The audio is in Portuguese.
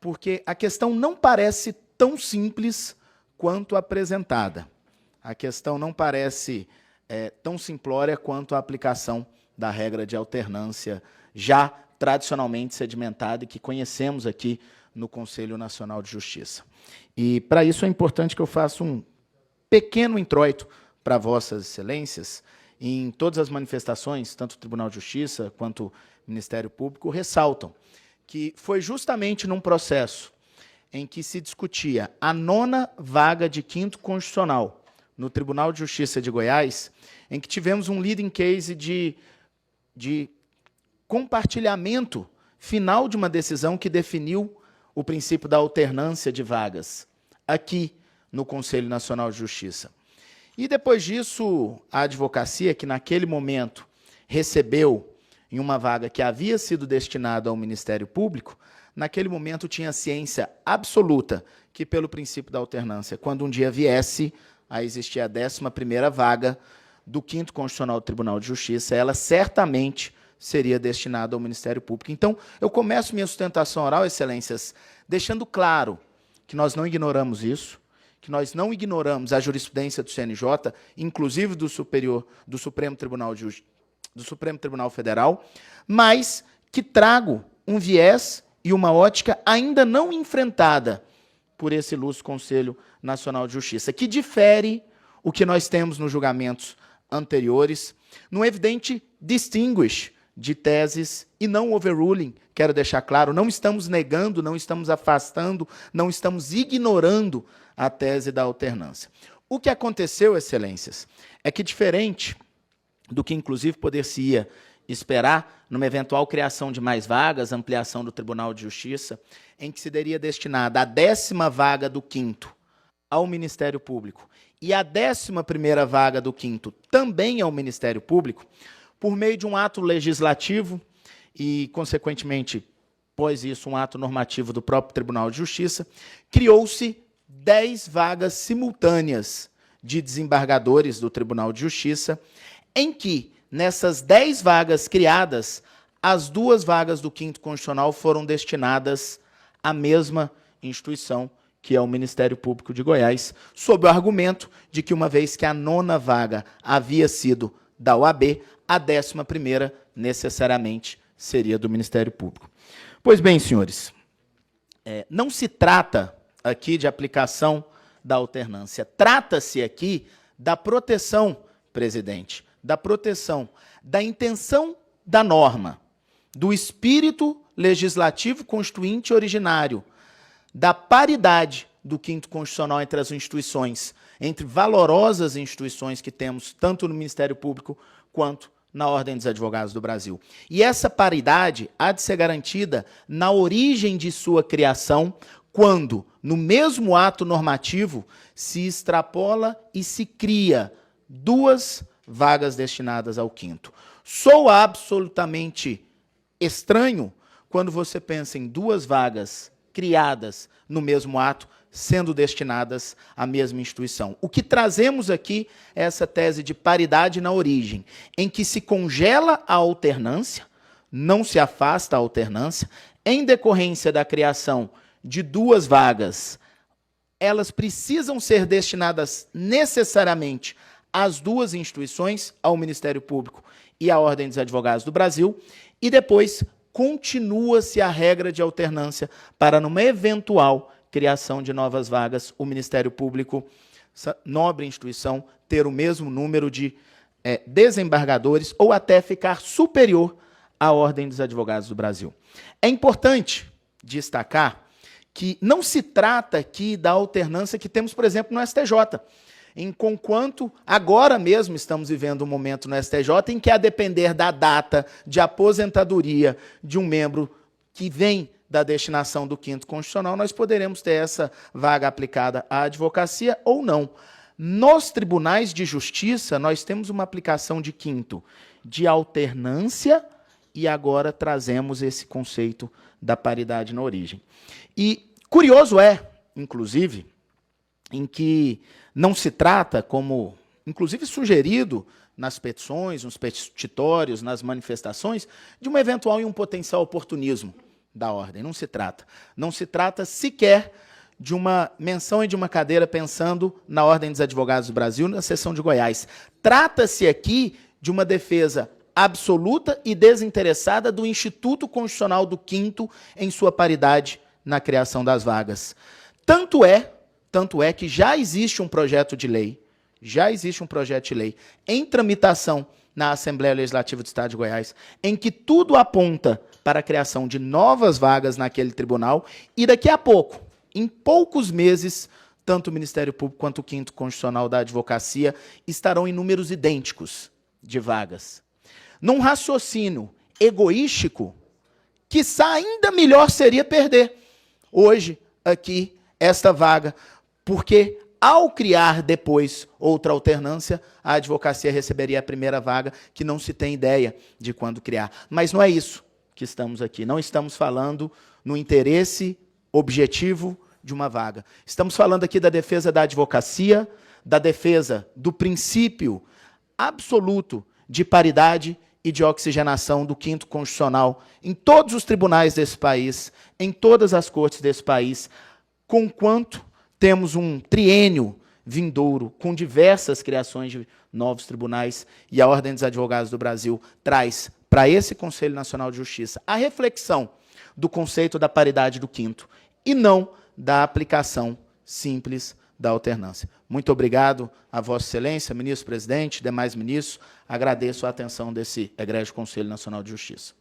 porque a questão não parece tão simples quanto apresentada. A questão não parece tão simplória quanto a aplicação da regra de alternância já tradicionalmente sedimentada e que conhecemos aqui no Conselho Nacional de Justiça. E, para isso, é importante que eu faça um pequeno introito para Vossas Excelências. Em todas as manifestações, tanto o Tribunal de Justiça quanto o Ministério Público ressaltam que foi justamente num processo em que se discutia a 9ª vaga de 5º Constitucional no Tribunal de Justiça de Goiás, em que tivemos um leading case de compartilhamento final de uma decisão que definiu o princípio da alternância de vagas, aqui no Conselho Nacional de Justiça. E depois disso, a advocacia, que naquele momento recebeu em uma vaga que havia sido destinada ao Ministério Público, naquele momento tinha ciência absoluta que, pelo princípio da alternância, quando um dia viesse a existir a 11ª vaga do 5º Constitucional Tribunal de Justiça, ela certamente seria destinada ao Ministério Público. Então, eu começo minha sustentação oral, Excelências, deixando claro que nós não ignoramos isso, que nós não ignoramos a jurisprudência do CNJ, inclusive do Supremo Tribunal Federal, mas que trago um viés e uma ótica ainda não enfrentada por esse ilustre Conselho Nacional de Justiça, que difere o que nós temos nos julgamentos anteriores, num evidente distinguish de teses e não overruling, quero deixar claro, não estamos negando, não estamos afastando, não estamos ignorando a tese da alternância. O que aconteceu, Excelências, é que diferente do que inclusive poder-se-ia esperar numa eventual criação de mais vagas, ampliação do Tribunal de Justiça, em que se teria destinada a 10ª vaga do 5º ao Ministério Público e a 11ª vaga do 5º também ao Ministério Público, por meio de um ato legislativo e, consequentemente, após isso, um ato normativo do próprio Tribunal de Justiça, criou-se 10 vagas simultâneas de desembargadores do Tribunal de Justiça, em que, nessas 10 vagas criadas, as 2 vagas do 5º Constitucional foram destinadas à mesma instituição, que é o Ministério Público de Goiás, sob o argumento de que, uma vez que a 9ª vaga havia sido da OAB, a 11ª necessariamente seria do Ministério Público. Pois bem, senhores, não se trata aqui de aplicação da alternância, trata-se aqui da proteção, presidente, da proteção da intenção da norma, do espírito legislativo constituinte originário, da paridade do 5º Constitucional entre as instituições, entre valorosas instituições que temos tanto no Ministério Público quanto na Ordem dos Advogados do Brasil. E essa paridade há de ser garantida na origem de sua criação, quando, no mesmo ato normativo, se extrapola e se cria 2 vagas destinadas ao 5º. Soa absolutamente estranho quando você pensa em 2 vagas criadas no mesmo ato, sendo destinadas à mesma instituição. O que trazemos aqui é essa tese de paridade na origem, em que se congela a alternância, não se afasta a alternância, em decorrência da criação de 2 vagas, elas precisam ser destinadas necessariamente às 2 instituições, ao Ministério Público e à Ordem dos Advogados do Brasil, e depois continua-se a regra de alternância para, numa eventual criação de novas vagas, o Ministério Público, essa nobre instituição, ter o mesmo número de desembargadores ou até ficar superior à Ordem dos Advogados do Brasil. É importante destacar que não se trata aqui da alternância que temos, por exemplo, no STJ, enquanto agora mesmo estamos vivendo um momento no STJ em que, a depender da data de aposentadoria de um membro que vem da destinação do 5º Constitucional, nós poderemos ter essa vaga aplicada à advocacia ou não. Nos tribunais de justiça, nós temos uma aplicação de 5º, de alternância, e agora trazemos esse conceito da paridade na origem. E curioso é, inclusive, em que não se trata, como inclusive sugerido nas petições, nos petitórios, nas manifestações, de um eventual e um potencial oportunismo da ordem, não se trata. Não se trata sequer de uma menção e de uma cadeira pensando na Ordem dos Advogados do Brasil, na seção de Goiás. Trata-se aqui de uma defesa absoluta e desinteressada do Instituto Constitucional do Quinto em sua paridade na criação das vagas. Tanto é que já existe um projeto de lei em tramitação na Assembleia Legislativa do Estado de Goiás, em que tudo aponta para a criação de novas vagas naquele tribunal, e daqui a pouco, em poucos meses, tanto o Ministério Público quanto o Quinto Constitucional da Advocacia estarão em números idênticos de vagas. Num raciocínio egoístico, quiçá ainda melhor seria perder hoje aqui esta vaga, porque ao criar depois outra alternância, a advocacia receberia a primeira vaga, que não se tem ideia de quando criar. Mas não é isso que estamos aqui. Não estamos falando no interesse objetivo de uma vaga. Estamos falando aqui da defesa da advocacia, da defesa do princípio absoluto de paridade e de oxigenação do Quinto Constitucional em todos os tribunais desse país, em todas as cortes desse país, conquanto temos um triênio vindouro com diversas criações de novos tribunais, e a Ordem dos Advogados do Brasil traz para esse Conselho Nacional de Justiça a reflexão do conceito da paridade do quinto e não da aplicação simples da alternância. Muito obrigado a Vossa Excelência, ministro-presidente, demais ministros. Agradeço a atenção desse egrégio Conselho Nacional de Justiça.